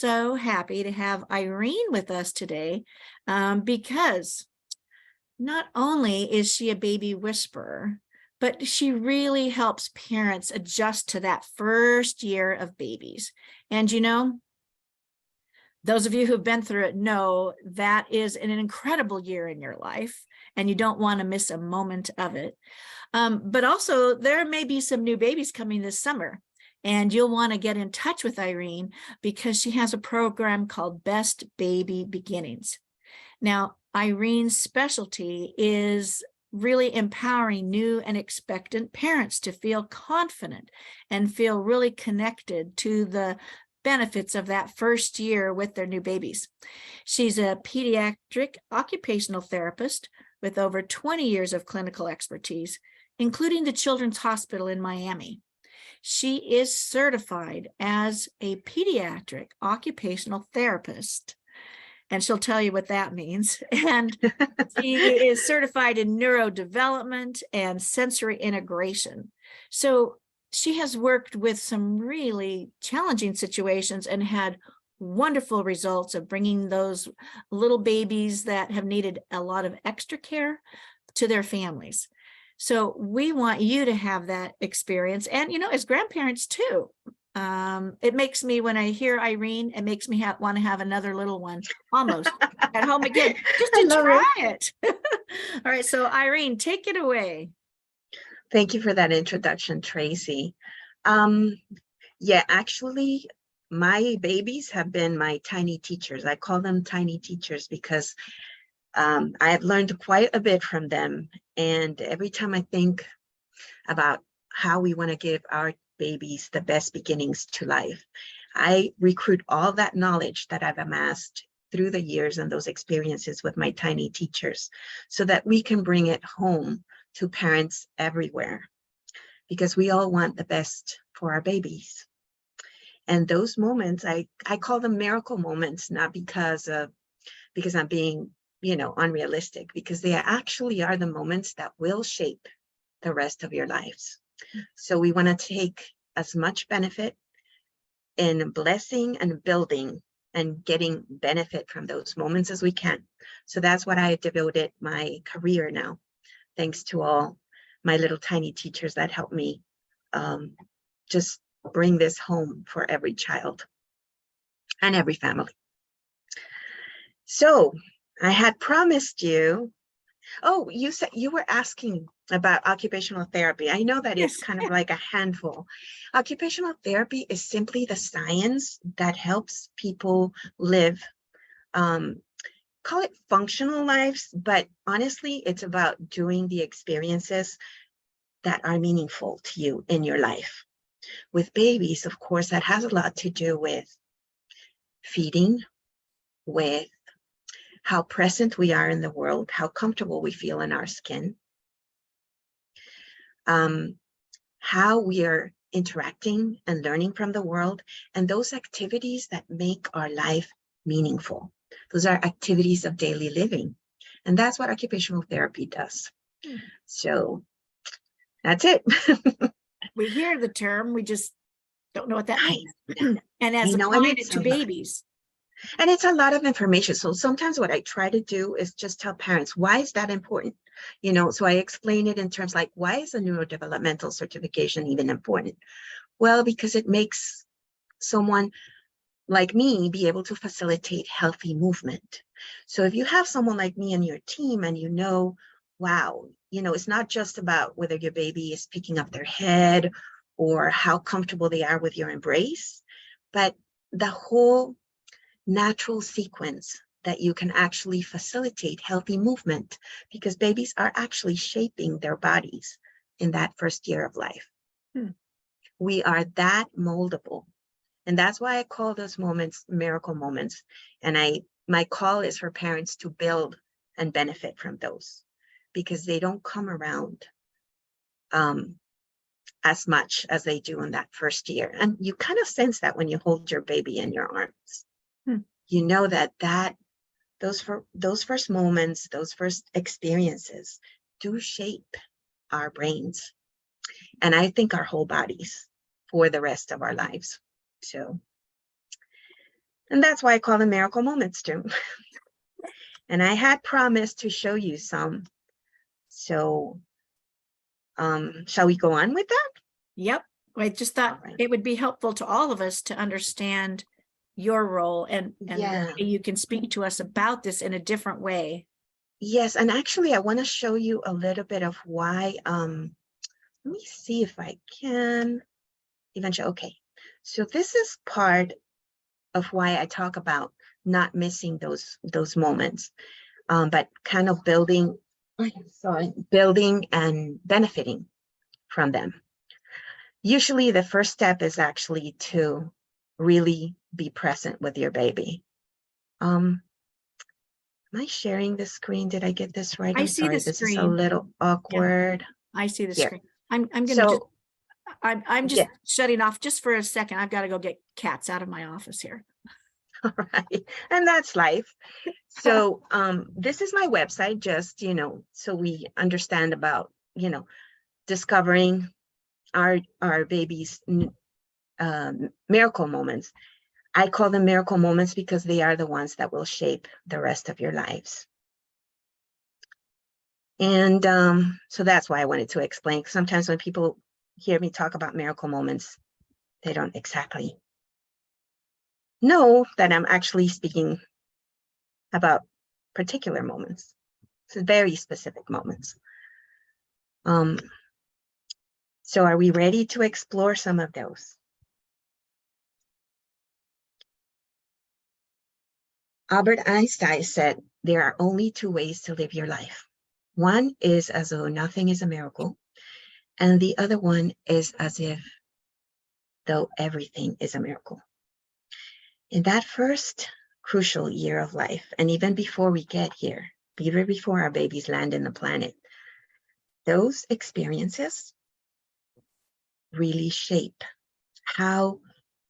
so happy to have Irene with us today because not only is she a baby whisperer, but she really helps parents adjust to that first year of babies. And you know, those of you who've been through it know that is an incredible year in your life, and you don't want to miss a moment of it. But also, there may be some new babies coming this summer, and you'll want to get in touch with Irene because she has a program called Best Baby Beginnings. Now, Irene's specialty is really empowering new and expectant parents to feel confident and feel really connected to the benefits of that first year with their new babies. She's a pediatric occupational therapist with over 20 years of clinical expertise, including the Children's Hospital in Miami. She is certified as a pediatric occupational therapist, and she'll tell you what that means. And she is certified in neurodevelopment and sensory integration. So she has worked with some really challenging situations and had wonderful results of bringing those little babies that have needed a lot of extra care to their families. So we want you to have that experience. And, you know, as grandparents too, it makes me, when I hear Irene, it makes me want to have another little one almost at home again, just to try it. All right. So Irene, take it away. Thank you for that introduction, Tracy. Yeah, actually, my babies have been my tiny teachers. I call them tiny teachers because I have learned quite a bit from them. And every time I think about how we want to give our babies the best beginnings to life, I recruit all that knowledge that I've amassed through the years and those experiences with my tiny teachers so that we can bring it home to parents everywhere, because we all want the best for our babies. And those moments, I call them miracle moments, not because I'm being, unrealistic, because they actually are the moments that will shape the rest of your lives. So we want to take as much benefit in blessing and building and getting benefit from those moments as we can. So that's what I devoted my career now, thanks to all my little tiny teachers that help me just bring this home for every child and every family. So I had promised you, you said you were asking about occupational therapy. I know that it's kind of like a handful. Occupational therapy is simply the science that helps people live, call it functional lives, but honestly, it's about doing the experiences that are meaningful to you in your life. With babies, of course, that has a lot to do with feeding, with how present we are in the world, how comfortable we feel in our skin, how we are interacting and learning from the world, and those activities that make our life meaningful. Those are activities of daily living. And that's what occupational therapy does. So that's it. We hear the term, we just don't know what that means. And as applying it to babies. And it's a lot of information. So sometimes what I try to do is just tell parents, why is that important? So I explain it in terms like, why is a neurodevelopmental certification even important? Well, because it makes someone like me be able to facilitate healthy movement. So if you have someone like me in your team and wow, it's not just about whether your baby is picking up their head or how comfortable they are with your embrace, but the whole natural sequence that you can actually facilitate healthy movement, because babies are actually shaping their bodies in that first year of life. We are that moldable. And that's why I call those moments miracle moments. And my call is for parents to build and benefit from those, because they don't come around as much as they do in that first year. And you kind of sense that when you hold your baby in your arms. You know that those first moments, those first experiences do shape our brains, and I think our whole bodies for the rest of our lives. So And that's why I call them miracle moments too. And I had promised to show you some. So shall we go on with that? Yep. I just thought Right. it would be helpful to all of us to understand your role and Yeah. you can speak to us about this in a different way. Yes, and actually I want to show you a little bit of why. Let me see if I can eventually. Okay. So this is part of why I talk about not missing those moments, but kind of building and benefiting from them. Usually the first step is actually to really be present with your baby. Am I sharing the screen? Did I get this right? I I'm see the sorry, this is a screen. little Yeah, awkward. I see the Here. screen. I'm gonna just So I'm just yeah, shutting off just for a second. I've got to go get cats out of my office here. all right. And that's life. So this is my website, just, so we understand about, discovering our baby's miracle moments. I call them miracle moments because they are the ones that will shape the rest of your lives. And so that's why I wanted to explain. Sometimes when people hear me talk about miracle moments, they don't exactly know that I'm actually speaking about particular moments. So very specific moments. So are we ready to explore some of those? Albert Einstein said, there are only two ways to live your life. One is as though nothing is a miracle, and the other one is as if though everything is a miracle. In that first crucial year of life, and even before we get here, even before our babies land in the planet, those experiences really shape how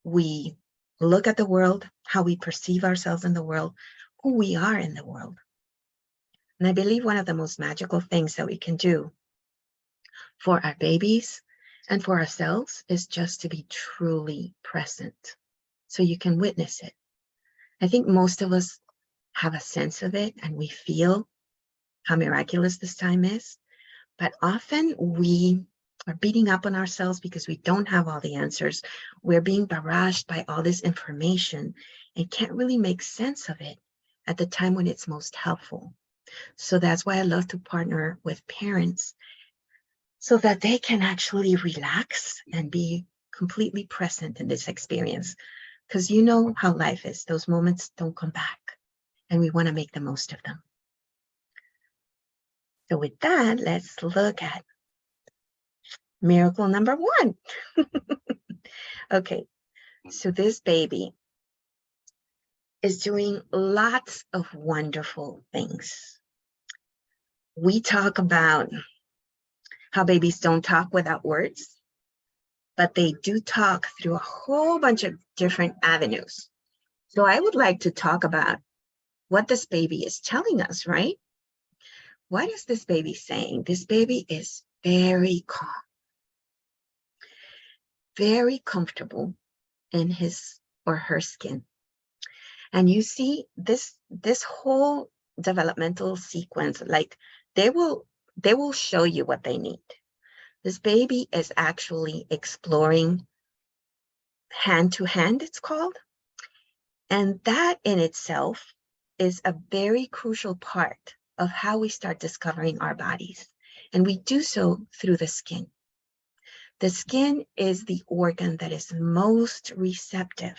we look at the world, how we perceive ourselves in the world, who we are in the world. And I believe one of the most magical things that we can do for our babies and for ourselves is just to be truly present so you can witness it. I think most of us have a sense of it and we feel how miraculous this time is, but often we are beating up on ourselves because we don't have all the answers. We're being barraged by all this information and can't really make sense of it at the time when it's most helpful. So that's why I love to partner with parents so that they can actually relax and be completely present in this experience. Because you know how life is, those moments don't come back, and we want to make the most of them. So with that, let's look at miracle number one. Okay, so this baby is doing lots of wonderful things. We talk about how babies don't talk without words, but they do talk through a whole bunch of different avenues. So I would like to talk about what this baby is telling us, right? What is this baby saying? This baby is very calm, very comfortable in his or her skin. And you see this whole developmental sequence, like they will show you what they need. This baby is actually exploring hand to hand, it's called. And that in itself is a very crucial part of how we start discovering our bodies. And we do so through the skin. The skin is the organ that is most receptive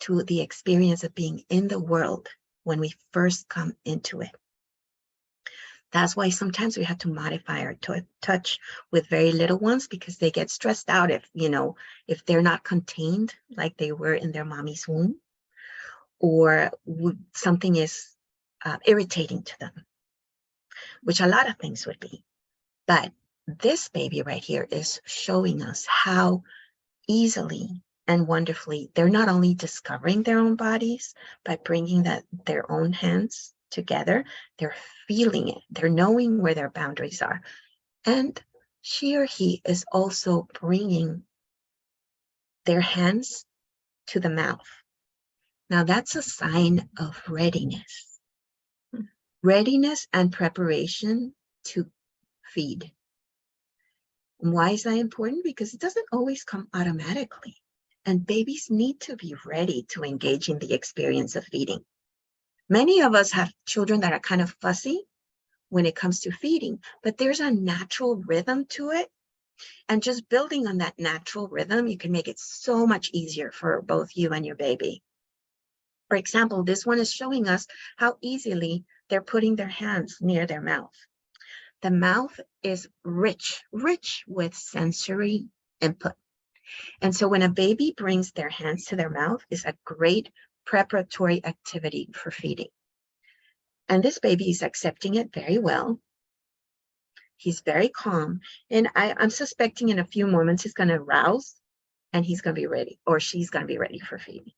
to the experience of being in the world when we first come into it. That's why sometimes we have to modify our touch with very little ones because they get stressed out if they're not contained like they were in their mommy's womb, or something is irritating to them, which a lot of things would be. But this baby right here is showing us how easily and wonderfully they're not only discovering their own bodies by bringing their own hands together, they're feeling it, they're knowing where their boundaries are. And she or he is also bringing their hands to the mouth Now that's a sign of readiness. Readiness and preparation to feed. And why is that important? Because it doesn't always come automatically. And babies need to be ready to engage in the experience of feeding. Many of us have children that are kind of fussy when it comes to feeding, but there's a natural rhythm to it. And just building on that natural rhythm, you can make it so much easier for both you and your baby. For example, this one is showing us how easily they're putting their hands near their mouth. The mouth is rich with sensory input. And so when a baby brings their hands to their mouth, it's a great preparatory activity for feeding. And this baby is accepting it very well. He's very calm. And I'm suspecting in a few moments he's going to rouse and he's going to be ready, or she's going to be ready for feeding.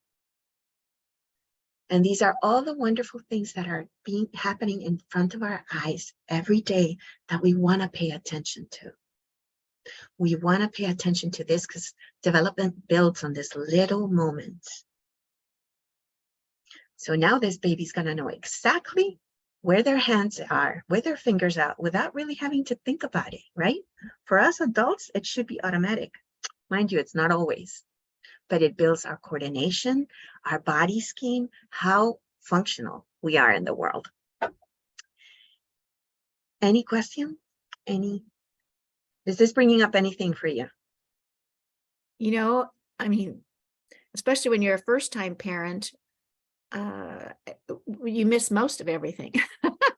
And these are all the wonderful things that are happening in front of our eyes every day that we want to pay attention to. We want to pay attention to this because development builds on this little moment. So now this baby's going to know exactly where their hands are, where their fingers are, without really having to think about it, right? For us adults, it should be automatic. Mind you, it's not always, but it builds our coordination, our body scheme, how functional we are in the world. Any question? Is this bringing up anything for you? You know, I mean, especially when you're a first-time parent, you miss most of everything.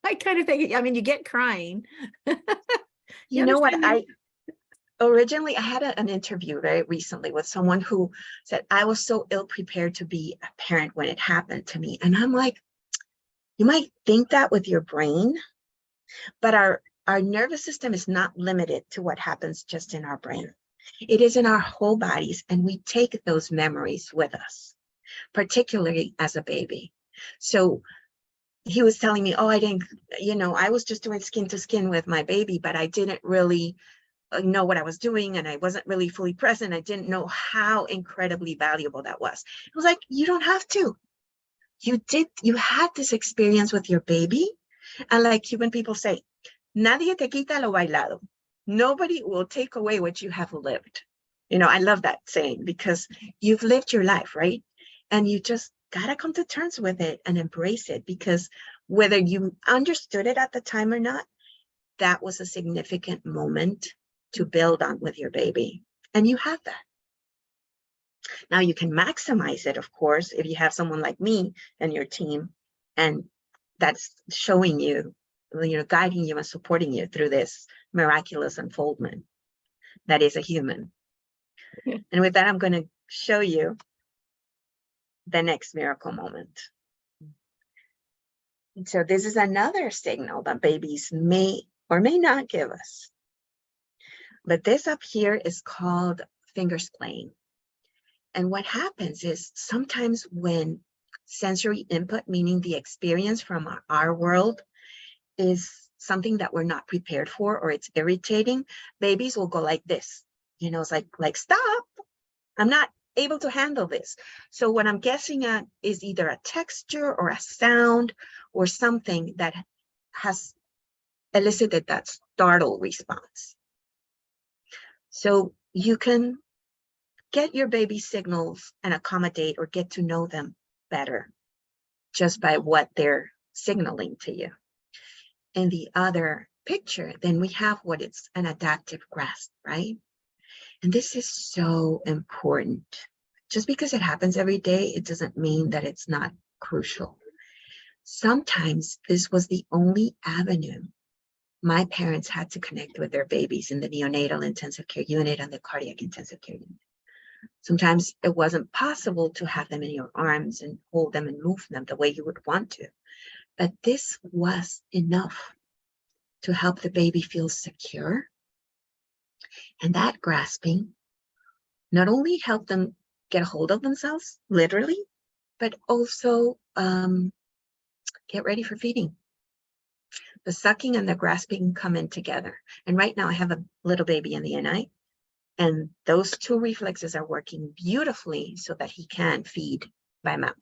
I kind of think, I mean, you get crying. You know what? Originally, I had an interview very recently with someone who said, I was so ill prepared to be a parent when it happened to me. And I'm like, you might think that with your brain, but our nervous system is not limited to what happens just in our brain. It is in our whole bodies, and we take those memories with us, particularly as a baby. So he was telling me, oh, I was just doing skin to skin with my baby, but I didn't really know what I was doing, and I wasn't really fully present. I didn't know how incredibly valuable that was. It was like, you don't have to. You had this experience with your baby. And like Cuban people say, nadie te quita lo bailado. Nobody will take away what you have lived. I love that saying because you've lived your life, right? And you just gotta come to terms with it and embrace it, because whether you understood it at the time or not, that was a significant moment to build on with your baby. And you have that. Now you can maximize it, of course, if you have someone like me and your team, and that's showing you, guiding you and supporting you through this miraculous unfoldment that is a human. Yeah. And with that, I'm going to show you the next miracle moment. And so this is another signal that babies may or may not give us. But this up here is called fingers playing. And what happens is sometimes when sensory input, meaning the experience from our world, is something that we're not prepared for, or it's irritating, babies will go like this. It's like stop. I'm not able to handle this. So what I'm guessing at is either a texture or a sound or something that has elicited that startle response. So you can get your baby signals and accommodate or get to know them better just by what they're signaling to you. In the other picture, then we have what it's an adaptive grasp, right? And this is so important. Just because it happens every day, it doesn't mean that it's not crucial. Sometimes this was the only avenue my parents had to connect with their babies in the neonatal intensive care unit and the cardiac intensive care unit. Sometimes it wasn't possible to have them in your arms and hold them and move them the way you would want to. But this was enough to help the baby feel secure. And that grasping not only helped them get a hold of themselves, literally, but also get ready for feeding. The sucking and the grasping come in together. And right now I have a little baby in the NI, and those two reflexes are working beautifully so that he can feed by mouth.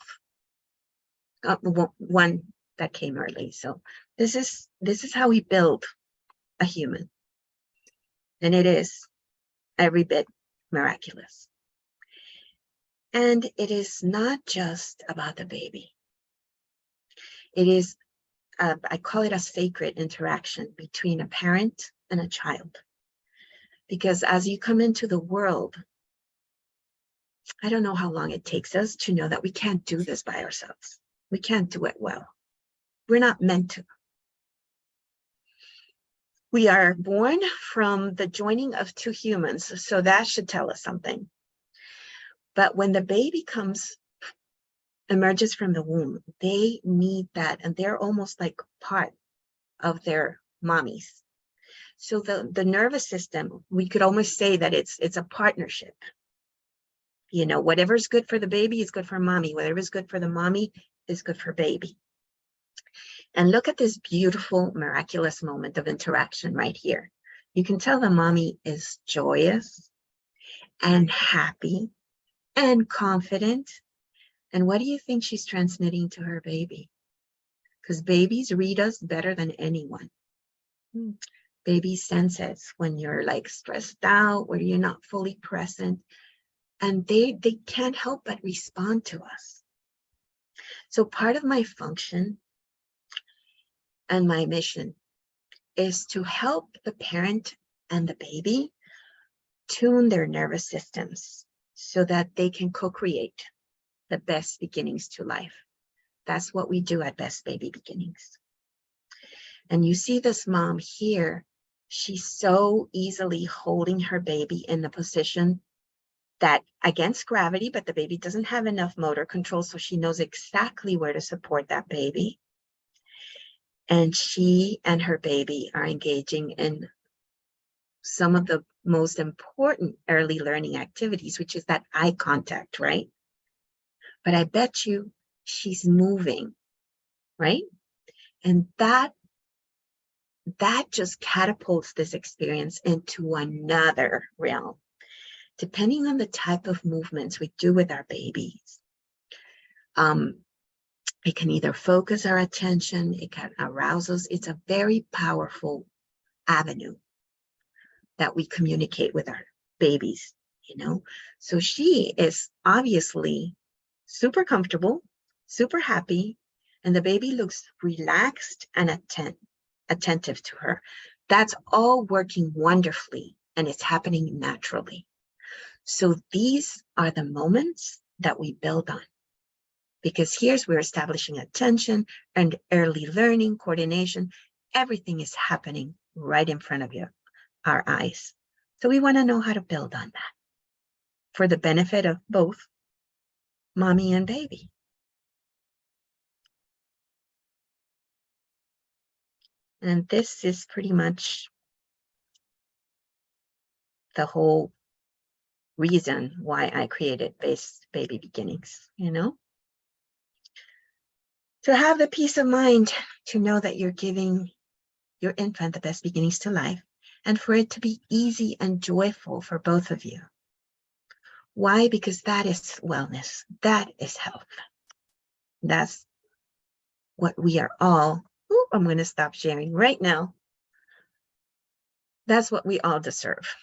one that came early. So this is how we build a human. And it is every bit miraculous. And it is not just about the baby. It is, I call it a sacred interaction between a parent and a child. Because as you come into the world, I don't know how long it takes us to know that we can't do this by ourselves. We can't do it well. We're not meant to. We are born from the joining of two humans, so that should tell us something. But when the baby emerges from the womb, they need that, and they're almost like part of their mommies. So the nervous system, we could almost say that it's a partnership. You know, whatever's good for the baby is good for mommy. Whatever's good for the mommy is good for baby. And look at this beautiful, miraculous moment of interaction right here. You can tell the mommy is joyous and happy and confident. And what do you think she's transmitting to her baby? Because babies read us better than anyone. Babies sense it when you're like stressed out, or you're not fully present. And they can't help but respond to us. So part of my function and my mission is to help the parent and the baby tune their nervous systems so that they can co-create the best beginnings to life. That's what we do at Best Baby Beginnings. And you see this mom here, she's so easily holding her baby in the position that against gravity, but the baby doesn't have enough motor control, so she knows exactly where to support that baby. And she and her baby are engaging in some of the most important early learning activities, which is that eye contact, right? But I bet you she's moving, right? And that just catapults this experience into another realm. Depending on the type of movements we do with our babies, it can either focus our attention, it can arouse us. It's a very powerful avenue that we communicate with our babies, you know? So she is obviously super comfortable, super happy, and the baby looks relaxed and attentive to her. That's all working wonderfully, and it's happening naturally. So these are the moments that we build on. Because here's we're establishing attention and early learning, coordination. Everything is happening right in front of our eyes. So we want to know how to build on that for the benefit of both mommy and baby. And this is pretty much the whole reason why I created Best Baby Beginnings, you know? To have the peace of mind to know that you're giving your infant the best beginnings to life, and for it to be easy and joyful for both of you. Why? Because that is wellness. That is health. That's what we are all. I'm going to stop sharing right now. That's what we all deserve.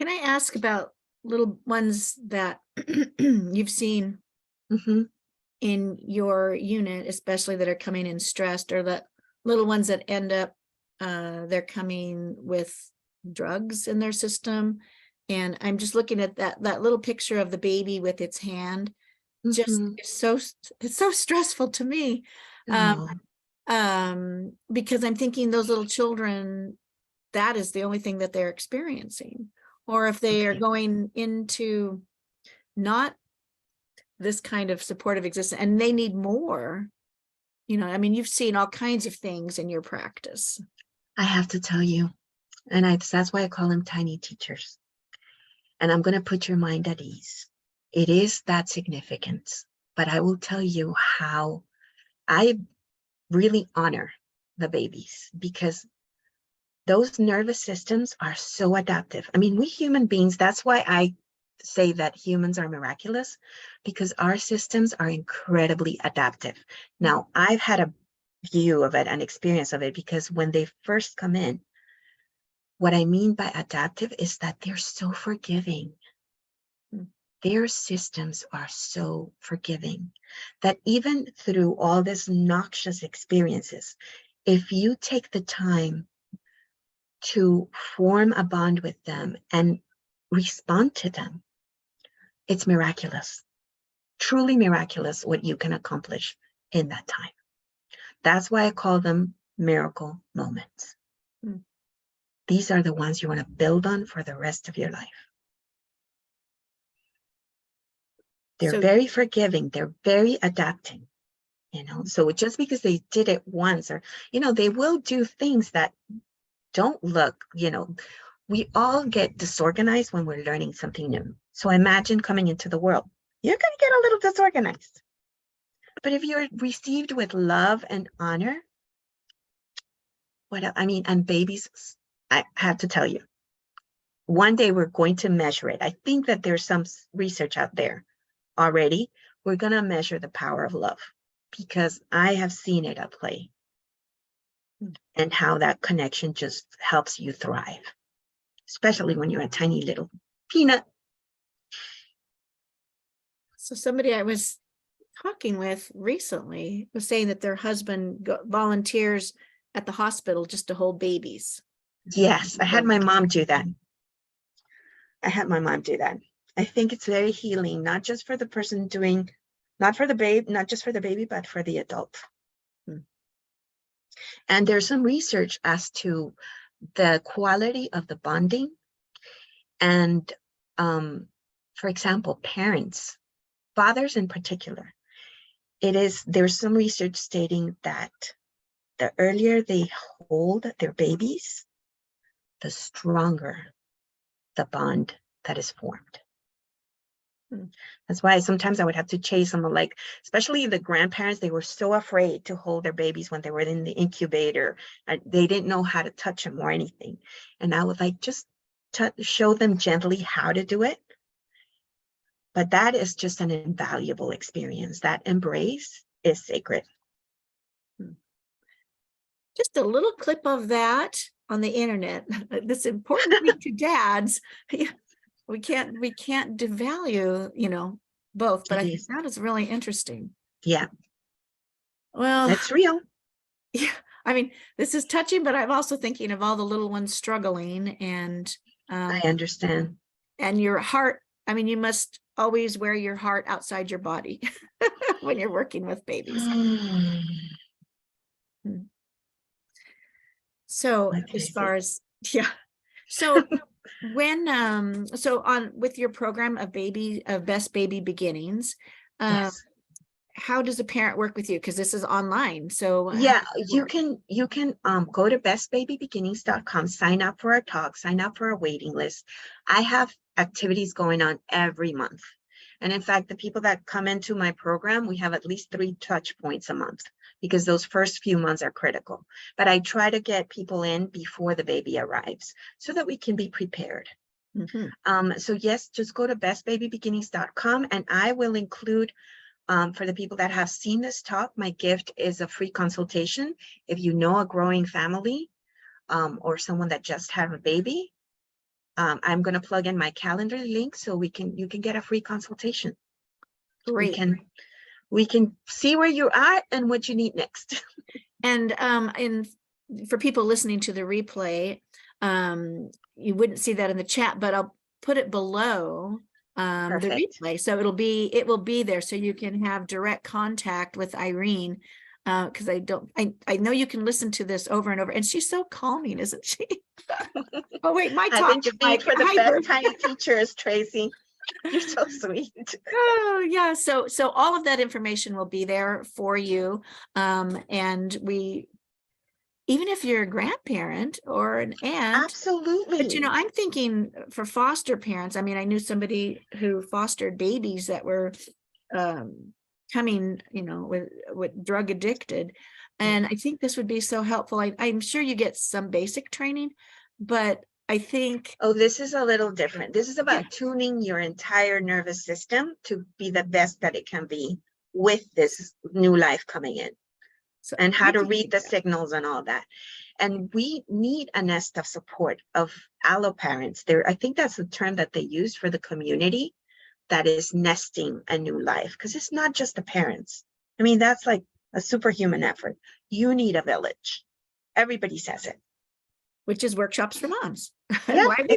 Can I ask about little ones that you've seen in your unit, especially that are coming in stressed, or the little ones that end up, they're coming with drugs in their system? And I'm just looking at that little picture of the baby with its hand. Just it's so stressful to me. Because I'm thinking those little children, that is the only thing that they're experiencing. Or if they are going into not this kind of supportive existence and they need more, you know, I mean, you've seen all kinds of things in your practice. I have to tell you, and that's why I call them tiny teachers. And I'm going to put your mind at ease. It is that significant, but I will tell you how I really honor the babies, because those nervous systems are so adaptive. I mean, we human beings, that's why I say that humans are miraculous because our systems are incredibly adaptive. Now, I've had a view of it, an experience of it, because when they first come in, what I mean by adaptive is that they're so forgiving. Their systems are so forgiving that even through all these noxious experiences, if you take the time to form a bond with them and respond to them, it's miraculous, truly miraculous what you can accomplish in that time. That's why I call them miracle moments. These are the ones you want to build on for the rest of your life. They're very forgiving. They're very adapting, So just because they did it once or, they will do things that don't look, we all get disorganized when we're learning something new. So imagine coming into the world. You're going to get a little disorganized. But if you're received with love and honor, and babies, I have to tell you, one day we're going to measure it. I think that there's some research out there already. We're going to measure the power of love because I have seen it at play and how that connection just helps you thrive, especially when you're a tiny little peanut. So somebody I was talking with recently was saying that their husband volunteers at the hospital just to hold babies. Yes, I had my mom do that. I think it's very healing, not just for the person doing, not just for the baby, but for the adult. And there's some research as to the quality of the bonding. And for example, parents, fathers in particular, there's some research stating that the earlier they hold their babies, the stronger the bond that is formed. That's why sometimes I would have to chase them, like, especially the grandparents, they were so afraid to hold their babies when they were in the incubator. They didn't know how to touch them or anything. And I would just show them gently how to do it. But that is just an invaluable experience. That embrace is sacred. Just a little clip of that on the internet. This important thing to dads. We can't devalue, both, but I think that is really interesting. Yeah. Well, that's real. Yeah. I mean, this is touching, but I'm also thinking of all the little ones struggling and I understand. And your heart. I mean, you must always wear your heart outside your body when you're working with babies. So as far as, so when, with your program of Best Baby Beginnings, Yes. how does a parent work with you? Because this is online. So yeah, you can go to bestbabybeginnings.com, sign up for our talk, sign up for our waiting list. I have activities going on every month. And in fact, the people that come into my program, we have at least 3 touch points a month because those first few months are critical. But I try to get people in before the baby arrives so that we can be prepared. So yes, just go to bestbabybeginnings.com and I will include, for the people that have seen this talk, my gift is a free consultation. If you know a growing family or someone that just had a baby, I'm going to plug in my calendar link so you can get a free consultation. Great. We can see where you are and what you need next. And for people listening to the replay, you wouldn't see that in the chat, but I'll put it below the replay. So it will be there so you can have direct contact with Irene. Because I know you can listen to this over and over, and she's so calming, isn't she? Oh wait, my talk is like for the best tiny teachers, Tracy. You're so sweet. Oh yeah, so all of that information will be there for you, and even if you're a grandparent or an aunt, absolutely. But I'm thinking for foster parents. I mean, I knew somebody who fostered babies that were coming, with drug addicted. And I think this would be so helpful. I'm sure you get some basic training, but I think, Oh, this is a little different. This is about tuning your entire nervous system to be the best that it can be with this new life coming in, so and how I to can read think the that. signals and all that. And we need a nest of support of allo parents. There, I think that's the term that they use for the community that is nesting a new life, because it's not just the parents. I mean, that's like a superhuman effort. You need a village. Everybody says it. Which is workshops for moms. Yeah, Why make exactly.